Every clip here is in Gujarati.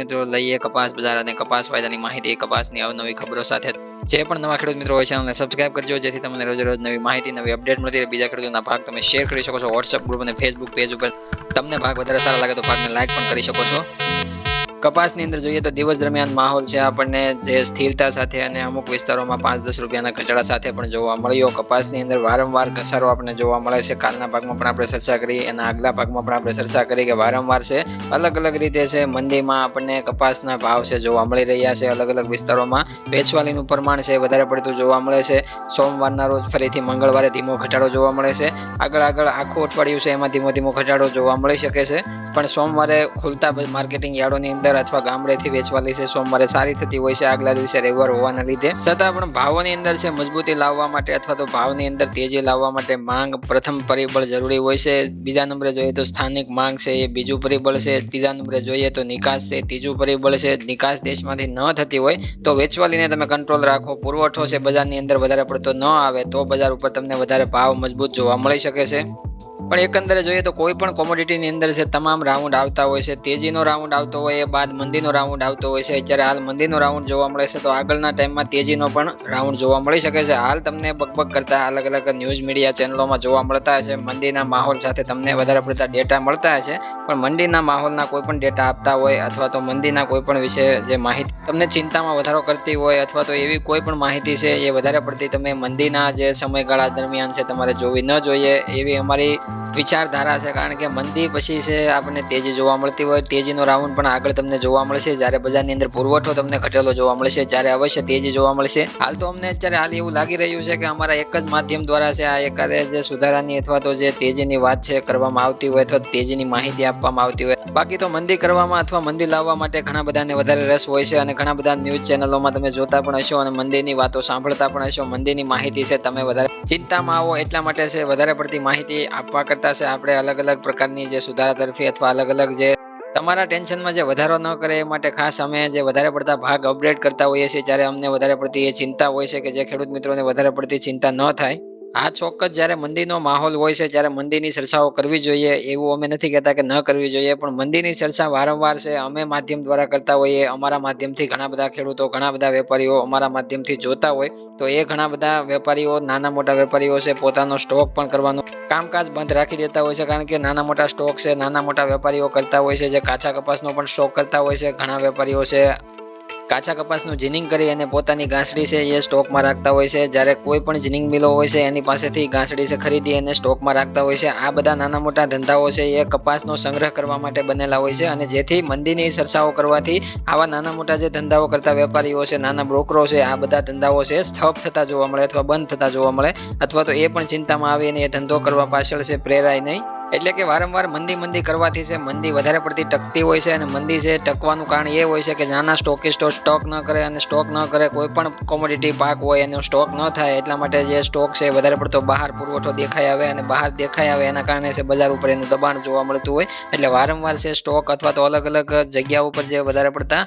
મિત્રો લઈએ કપાસ બજાર અને કપાસ વાયદાની માહિતી, કપાસની અવનવી ખબરો સાથે જે પણ નવા ખેડૂત મિત્રો હોય છે ચેનલને સબસ્ક્રાઇબ કરજો, જેથી તમને રોજ રોજ નવી માહિતી, નવી અપડેટ મળતી રહે। બીજા ખેડૂતોના ભાગ તમે શેર કરી શકો છો વોટ્સએપ ગ્રુપ અને ફેસબુક પેજ ઉપર। તમને ભાગ વધારે સારા લાગે તો ભાગને લાઈક પણ કરી શકો છો। કપાસની અંદર જોઈએ તો દિવસ દરમિયાન માહોલ છે આપણને જે સ્થિરતા સાથે અને અમુક વિસ્તારોમાં 5-10 રૂપિયાના ઘટાડા સાથે પણ જોવા મળ્યો। કપાસની અંદર વારંવાર ઘસારો આપણને જોવા મળે છે। કાલના ભાગમાં પણ આપણે ચર્ચા કરી, એના આગલા ભાગમાં પણ આપણે ચર્ચા કરી કે વારંવાર છે અલગ અલગ રીતે છે મંદીમાં આપણને કપાસના ભાવ છે જોવા મળી રહ્યા છે। અલગ અલગ વિસ્તારોમાં વેચવાલીનું પ્રમાણ છે વધારે પડતું જોવા મળે છે। સોમવારના રોજ ફરીથી મંગળવારે ધીમો ઘટાડો જોવા મળે છે। આગળ આખું અઠવાડિયું છે એમાં ધીમો ઘટાડો જોવા મળી શકે છે, પણ સોમવારે ખુલતા માર્કેટિંગ યાર્ડોની અંદર અથવા ગામડેથી વેચવાલી છે સોમવારે સારી થતી હોય છે આગલા દિવસે રવિવાર હોવાના લીધે। છતાં પણ ભાવોની અંદર છે મજબૂતી લાવવા માટે અથવા તો ભાવની અંદર તેજી લાવવા માટે માંગ પ્રથમ પરિબળ જરૂરી હોય છે। બીજા નંબરે જોઈએ તો સ્થાનિક માંગ છે એ બીજું પરિબળ છે। ત્રીજા નંબરે જોઈએ તો નિકાસ છે ત્રીજું પરિબળ છે। નિકાસ દેશમાંથી ન થતી હોય તો વેચવાલીને તમે કંટ્રોલ રાખો, પુરવઠો છે બજારની અંદર વધારે પડતો ન આવે તો બજાર ઉપર તમને વધારે ભાવ મજબૂત જોવા મળી શકે છે। પણ એકંદરે જોઈએ તો કોઈ પણ કોમોડિટીની અંદર છે તમામ રાઉન્ડ આવતા હોય છે। તેજીનો રાઉન્ડ આવતો હોય એ બાદ મંદીનો રાઉન્ડ આવતો હોય છે। જ્યારે હાલ મંદીનો રાઉન્ડ જોવા મળે છે તો આગળના ટાઈમમાં તેજીનો પણ રાઉન્ડ જોવા મળી શકે છે। હાલ તમને બકબક કરતા અલગ અલગ ન્યૂઝ મીડિયા ચેનલોમાં જોવા મળતા હશે, મંદીના માહોલ સાથે તમને વધારે પડતા ડેટા મળતા હશે, પણ મંદીના માહોલના કોઈ પણ ડેટા આપતા હોય અથવા તો મંદીના કોઈ પણ વિશે જે માહિતી તમને ચિંતામાં વધારો કરતી હોય અથવા તો એવી કોઈ પણ માહિતી છે એ વધારે પડતી તમે મંદીના જે સમયગાળા દરમિયાન છે તમારે જોવી ન જોઈએ એવી અમારી વિચારધારા છે। કારણ કે મંદી પછી છે આપણને તેજી જોવા મળતી હોય, તેજીનો રાઉન્ડ પણ આગળ તમને જોવા મળશે જ્યારે બજારની અંદર પુરવઠો તમને ઘટેલો જોવા મળશે ત્યારે અવશ્ય તેજી જોવા મળશે। હાલ તો અમને અત્યારે હાલ એવું લાગી રહ્યું છે કે અમારા એક જ માધ્યમ દ્વારા છે આ એકાદે જે સુધારાની અથવા તો જે તેજીની વાત છે કરવામાં આવતી હોય અથવા તેજીની માહિતી આપવામાં આવતી હોય। બાકી તો મંદી કરવામાં અથવા મંદી લાવવા માટે ઘણા બધાને વધારે રસ હોય છે અને ઘણા બધા ન્યૂઝ ચેનલોમાં તમે જોતા પણ હશો અને મંદીની વાતો સાંભળતા પણ હશો। મંદીની માહિતી છે તમે વધારે ચિંતામાં આવો એટલા માટે છે વધારે પડતી માહિતી આપવા કરતા છે આપણે અલગ અલગ પ્રકારની જે સુધારા તરફી અથવા અલગ અલગ જે તમારા ટેન્શનમાં જે વધારો ન કરે એ માટે ખાસ અમે જે વધારે પડતા ભાગ અપડેટ કરતા હોઈએ છીએ ત્યારે અમને વધારે પડતી એ ચિંતા હોય છે કે જે ખેડૂત મિત્રોને વધારે પડતી ચિંતા ન થાય। આ ચોક્કસ જ્યારે મંદીનો માહોલ હોય છે ત્યારે મંદીની ચર્ચાઓ કરવી જોઈએ એવું અમે નથી કહેતા કે ન કરવી જોઈએ, પણ મંદીની ચર્ચા વારંવાર છે અમે માધ્યમ દ્વારા કરતા હોઈએ, અમારા માધ્યમથી ઘણા બધા ખેડૂતો, ઘણા બધા વેપારીઓ અમારા માધ્યમથી જોતા હોય તો એ ઘણા બધા વેપારીઓ, નાના મોટા વેપારીઓ છે પોતાનો સ્ટોક પણ કરવાનું કામકાજ બંધ રાખી દેતા હોય છે। કારણ કે નાના મોટા સ્ટોક છે નાના મોટા વેપારીઓ કરતા હોય છે, જે કાચા કપાસનો પણ સ્ટોક કરતા હોય છે। ઘણા વેપારીઓ છે કાચા કપાસનું જીનિંગ કરી અને પોતાની ગાંસડી છે એ સ્ટોકમાં રાખતા હોય છે, જ્યારે કોઈ પણ જીનિંગ મિલો હોય છે એની પાસેથી ગાંસડી છે ખરીદી અને સ્ટોકમાં રાખતા હોય છે। આ બધા નાના મોટા ધંધાઓ છે એ કપાસનો સંગ્રહ કરવા માટે બનેલા હોય છે અને જેથી મંદીની ચર્ચાઓ કરવાથી આવા નાના મોટા જે ધંધાઓ કરતા વેપારીઓ છે, નાના બ્રોકરો છે, આ બધા ધંધાઓ છે ઠપ થતા જોવા મળે અથવા બંધ થતા જોવા મળે અથવા તો એ પણ ચિંતામાં આવી અને એ ધંધો કરવા પાછળ છે પ્રેરાય નહીં। એટલે કે વારંવાર મંદી કરવાથી છે મંદી વધારે પડતી ટકતી હોય છે અને મંદી છે ટકવાનું કારણ એ હોય છે કે નાના સ્ટોકિસ્ટો સ્ટોક ન કરે અને સ્ટોક ન કરે કોઈ પણ કોમોડિટી પાક હોય એનો સ્ટોક ન થાય એટલા માટે જે સ્ટોક છે વધારે પડતો બહાર પુરવઠો દેખાઈ આવે અને બહાર દેખાઈ આવે એના કારણે છે બજાર ઉપર એનું દબાણ જોવા મળતું હોય। એટલે વારંવાર છે સ્ટોક અથવા તો અલગ અલગ જગ્યા ઉપર જે વધારે પડતા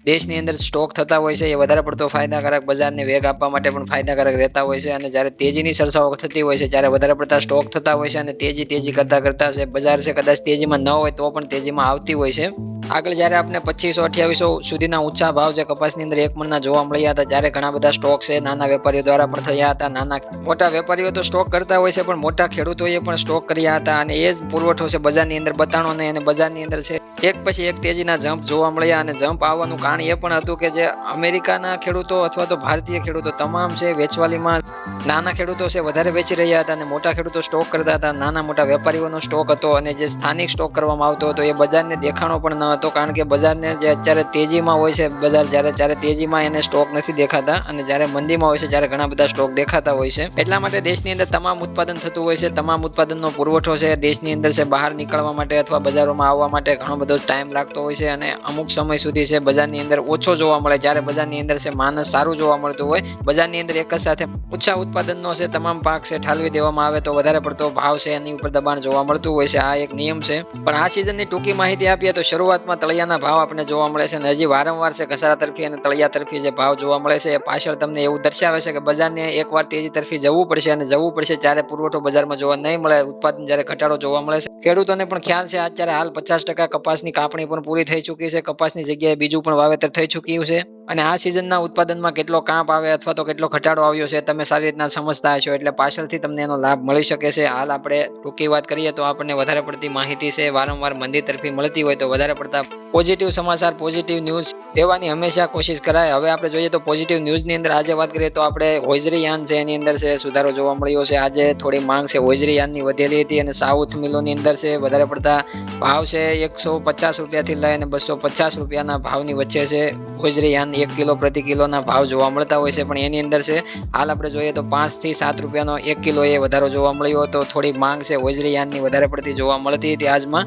દેશની અંદર સ્ટોક થતા હોય છે એ વધારે પડતો ફાયદાકારક બજારને વેગ આપવા માટે પણ ફાયદાકારક રહેતા હોય છે અને જ્યારે તેજીની ચર્ચાઓ થતી હોય છે ત્યારે વધારે પડતા સ્ટોક થતા હોય છે અને તેજી કરતા છે બજાર છે કદાચ તેજીમાં ન હોય તો પણ તેજીમાં આવતી હોય છે। આગળ જ્યારે આપણે 2500-2800 સુધીના ઊંચા ભાવ જે કપાસની અંદર એક મણના જોવા મળ્યા હતા ત્યારે ઘણા બધા સ્ટોક છે નાના વેપારીઓ દ્વારા પણ થયા હતા। નાના મોટા વેપારીઓ તો સ્ટોક કરતા હોય છે પણ મોટા ખેડૂતોએ પણ સ્ટોક કર્યા હતા અને એ જ પુરવઠો છે બજારની અંદર બતાણો નહીં અને બજારની અંદર છે એક પછી એક તેજીના જમ્પ જોવા મળ્યા અને જમ્પ આવવાનું કારણ એ પણ હતું કે જે અમેરિકાના ખેડૂતો અથવા તો ભારતીય ખેડૂતો તમામ છે વેચવાલીમાં નાના ખેડૂતો છે વધારે વેચી રહ્યા હતા અને મોટા ખેડૂતો સ્ટોક કરતા હતા। નાના મોટા વેપારીઓનો સ્ટોક હતો અને જે સ્થાનિક સ્ટોક કરવામાં આવતો હતો એ બજારને દેખાણો પણ ન હતો, કારણ કે બજારને જે અત્યારે તેજીમાં હોય છે બજાર જ્યારે તેજીમાં એને સ્ટોક નથી દેખાતા અને જ્યારે મંદીમાં હોય છે જ્યારે ઘણા બધા સ્ટોક દેખાતા હોય છે। એટલા માટે દેશની અંદર તમામ ઉત્પાદન થતું હોય છે, તમામ ઉત્પાદનનો પુરવઠો છે દેશની અંદર છે બહાર નીકળવા માટે અથવા બજારોમાં આવવા માટે ઘણો બધો ટાઈમ લાગતો હોય છે અને અમુક સમય સુધી છે બજારની અંદર ઓછો જોવા મળે, જ્યારે બજારની અંદર છે માનસ સારું જોવા મળતું હોય. બજારની અંદર એક જ સાથે ઓછા ઉત્પાદનનો છે તમામ પાક છે ઠાલવી દેવામાં આવે તો વધારે પડતો ભાવ છે એની ઉપર દબાણ જોવા મળતું હોય છે. આ એક નિયમ છે. પણ આ સિઝનની ટૂંકી માહિતી આપીએ તો શરૂઆતમાં તળિયાના ભાવ આપણને જોવા મળે છે, અને હજી વારંવાર છે ઘસારા તરફી અને તળિયા તરફી જે ભાવ જોવા મળે છે એ પાછળ તમને એવું દર્શાવે છે કે બજારને એકવાર તેજી તરફી જવું પડશે, અને જવું પડશે ત્યારે પુરવઠો બજારમાં જોવા નહીં મળે, ઉત્પાદન જ્યારે ઘટાડો જોવા મળે છે. ખેડૂતોને પણ ખ્યાલ છે અત્યારે હાલ 50% કપાસની કાપણી પણ પૂરી થઈ ચૂકી છે. કપાસની જગ્યાએ બીજું પણ વાવેતર થઈ ચૂક્યું છે, અને આ સિઝનના ઉત્પાદનમાં કેટલો કાપ આવે અથવા તો કેટલો ઘટાડો આવ્યો છે તમે સારી રીતના સમજતા હશો, એટલે પાછળથી તમને એનો લાભ મળી શકે છે. હાલ આપણે ટૂંકી વાત કરીએ તો આપણને વધારે પડતી માહિતી છે વારંવાર મંદી તરફી મળતી હોય તો વધારે પડતા પોઝિટિવ સમાચાર, પોઝિટિવ ન્યૂઝ લેવાની હંમેશા કોશિશ કરાય. હવે આપણે જોઈએ તો પોઝિટિવ ન્યૂઝની અંદર આજે વાત કરીએ તો આપણે હોજરી યાન છે એની અંદર છે સુધારો જોવા મળ્યો છે. આજે થોડી માંગ છે હોજરી યાનની વધેલી હતી, અને સાઉથ મિલોની અંદર છે વધારે પડતા ભાવ છે 150 રૂપિયાથી લઈને 250 રૂપિયાના ભાવની વચ્ચે છે હોજરી યાન 1 કિલો પ્રતિ કિલોના ભાવ જોવા મળતા હોય છે. પણ એની અંદર છે હાલ આપણે જોઈએ તો 5 થી 7 રૂપિયાનો 1 કિલો એ વધારો જોવા મળ્યો હતો. થોડી માંગ છે હોજરી યાનની વધારે પડતી જોવા મળતી હતી આજમાં.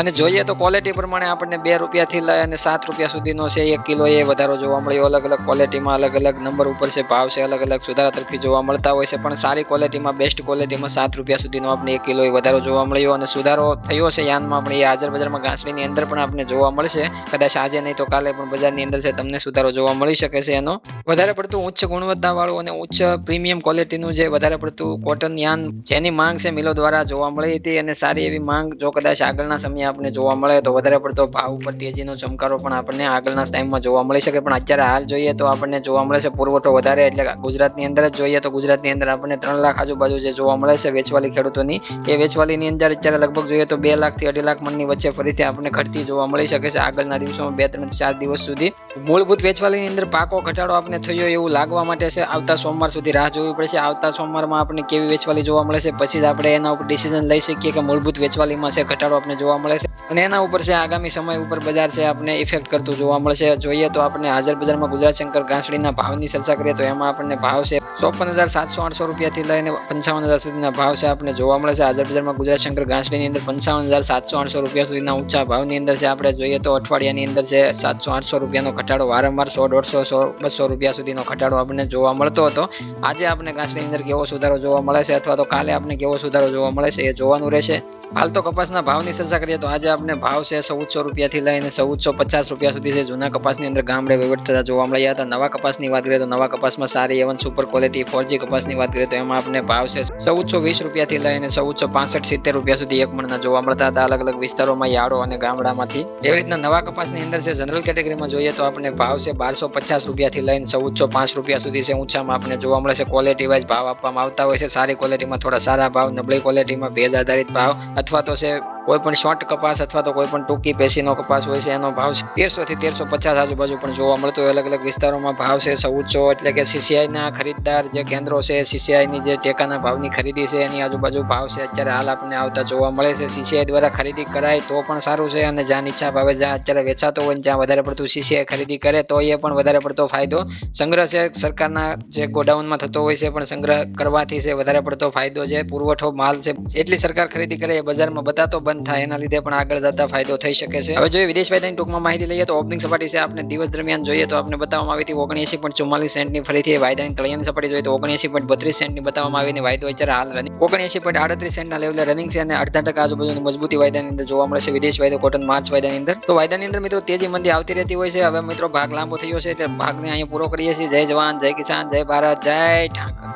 અને જોઈએ તો ક્વોલિટી પ્રમાણે આપણને 2 રૂપિયાથી લઈ અને 7 રૂપિયા સુધીનો છે 1 કિલો એ વધારો જોવા મળ્યો. અલગ અલગ ક્વોલિટીમાં અલગ અલગ નંબર ઉપર છે ભાવ છે અલગ અલગ સુધારા તરફી જોવા મળતા હોય છે. પણ સારી ક્વોલિટીમાં બેસ્ટ ક્વોલિટીમાં 7 રૂપિયા સુધીનો આપણે 1 કિલો એ વધારો જોવા મળ્યો, અને સુધારો થયો છે યાનમાં પણ એ હાજર બજારમાં ઘાસડીની અંદર પણ આપણે જોવા મળશે. કદાચ આજે નહીં તો કાલે પણ બજારની અંદર છે તમને સુધારો જોવા મળી શકે છે. એનો વધારે પડતું ઉચ્ચ ગુણવત્તાવાળું અને ઉચ્ચ પ્રીમિયમ ક્વોલિટીનું જે વધારે પડતું કોટન યાન જેની માંગ છે મિલો દ્વારા જોવા મળી હતી, અને સારી એવી માંગ જો કદાચ આગળના સમય આપણને જોવા મળે તો વધારે પડતો ભાવ ઉપર તેજીનો ચમકારો પણ આપણને આગળના ટાઈમમાં જોવા મળી શકે. પણ અત્યારે હાલ જોઈએ તો આપણને જોવા મળે છે પુરવઠો વધારે, એટલે ગુજરાતની અંદર જ જોઈએ તો ગુજરાતની અંદર આપણને 3 લાખ આજુબાજુ જે જોવા મળે છે વેચવાલી ખેડૂતોની, એ વેચવાલીની અંદર અત્યારે લગભગ જોઈએ તો 2 લાખથી 2.5 લાખ મણની વચ્ચે ફરીથી આપણને ઘટતી જોવા મળી શકે છે આગળના દિવસોમાં 2, 3, 4 દિવસ સુધી. મૂળભૂત વેચવાલીની અંદર પાકો ઘટાડો આપણે થયો એવું લાગવા માટે છે આવતા સોમવાર સુધી રાહ જોવી પડશે. આવતા સોમવારમાં આપણને કેવી વેચવાલી જોવા મળે છે પછી જ આપણે એના ઉપર ડિસિઝન લઈ શકીએ કે મૂળભૂત વેચવાલીમાં છે ઘટાડો આપણે જોવા મળે છે, અને એના ઉપર છે આગામી સમય ઉપર બજાર છે આપણે ઇફેક્ટ કરતું જોવા મળશે. જોઈએ તો આપણે હાજર બજારમાં ગુજરાત શંકર ઘાસડીના ભાવની ચર્ચા કરીએ તો એમાં આપણને ભાવ છે 54,708 રૂપિયાથી લઈને 55,000 સુધીના ભાવ છે આપણે જોવા મળે છે. હાજર બજારમાં ગુજરાત શંકર ઘાસડીની અંદર 55,708 રૂપિયા સુધીના ઊંચા ભાવની અંદર છે આપણે જોઈએ તો અઠવાડિયાની અંદર છે 700-800 રૂપિયાનો ઘટાડો વારંવાર 100-150-100-200 રૂપિયા સુધીનો ઘટાડો આપણને જોવા મળતો હતો. આજે આપણે ઘાસડીની અંદર કેવો સુધારો જોવા મળે છે અથવા તો કાલે આપણે કેવો સુધારો જોવા મળે છે એ જોવાનું રહેશે. હાલ તો કપાસના ભાવની ચર્ચા કરીએ તો આજે આપણે ભાવ છે 1400 રૂપિયાથી લઈને 1450 રૂપિયા સુધી છે જૂના કપાસની અંદર ગામડે વહીવટ થતા જોવા મળ્યા હતા. નવા કપાસની વાત કરીએ તો નવા કપાસમાં સારી એવન સુપર ક્વોલિટી 4G કપાસની વાત કરીએ તો એમાં આપણે ભાવ છે 1420 રૂપિયાથી લઈને 1465-70 રૂપિયા સુધી એક મણના જોવા મળતા હતા અલગ અલગ વિસ્તારોમાં યાર્ડો અને ગામડામાંથી. એવી રીતના નવા કપાસની અંદર છે જનરલ કેટેગરીમાં જોઈએ તો આપણે ભાવ છે 1250 રૂપિયાથી લઈને 1405 રૂપિયા સુધી છે ઊંચામાં આપણે જોવા મળે છે. ક્વોલિટી વાઇઝ ભાવ આપવામાં આવતા હોય છે. સારી ક્વોલિટીમાં થોડા સારા ભાવ, નબળી ક્વોલિટીમાં ભેજ આધારિત ભાવ અથવા તો છે કોઈ પણ શોર્ટ કપાસ અથવા તો કોઈ પણ ટૂંકી પેશીનો કપાસ હોય છે એનો ભાવ 1300 થી 1350 આજુબાજુ પણ જોવા મળતો હોય. અલગ અલગ વિસ્તારોમાં ભાવ છે 1400, એટલે કે સીસીઆઈના ખરીદદાર જે કેન્દ્રો છે સીસીઆઈની જે ટેકાના ભાવની ખરીદી છે એની આજુબાજુ ભાવ છે અત્યારે હાલ આપણને આવતા જોવા મળે છે. સીસીઆઈ દ્વારા ખરીદી કરાય તો પણ સારું છે, અને જ્યાં નીચા ભાવે જ્યાં અત્યારે વેચાતો હોય ત્યાં વધારે પડતું સીસીઆઈ ખરીદી કરે તો એ પણ વધારે પડતો ફાયદો. સંગ્રહ છે સરકારના જે ગોડાઉનમાં થતો હોય છે પણ સંગ્રહ કરવાથી છે વધારે પડતો ફાયદો છે. પુરવઠો માલ છે જેટલી સરકાર ખરીદી કરે એ બજારમાં બતાતો બંધ થાય એના લીધે પણ આગળ જતા ફાયદો થઈ શકે છે. હવે જોઈએ વિદેશ વાયદાની ટૂંકમાં માહિતી લઈએ તો ઓપનિંગ સપાટી છે આપણે દિવસ દરમિયાન જોઈએ તો આપણે બતાવવામાં આવી હતી 79.44 સેન્ટની. ફરીથી વાયદાની તળિયાની સપાટી જોઈએ તો 79.32 સેન્ટની બતાવવામાં આવીને વાયદો અત્યારે હાલ 79.38 સેન્ટના લેવલે રનિંગ છે, અને 0.5% આજુબાજુની મજબૂતી વાયદાની અંદર જોવા મળે છે. વિદેશ વાયદો કોટન માર્ચ વાયદાની અંદર તો વાયદાની અંદર મિત્રો તેજી મંદી આવતી રહેતી હોય છે. હવે મિત્રો ભાગ લાંબો થયો છે એટલે ભાગને અહીંયા પૂરો કરીએ છીએ. જય જવાન, જય કિસાન, જય ભારત, જય ઠાકર.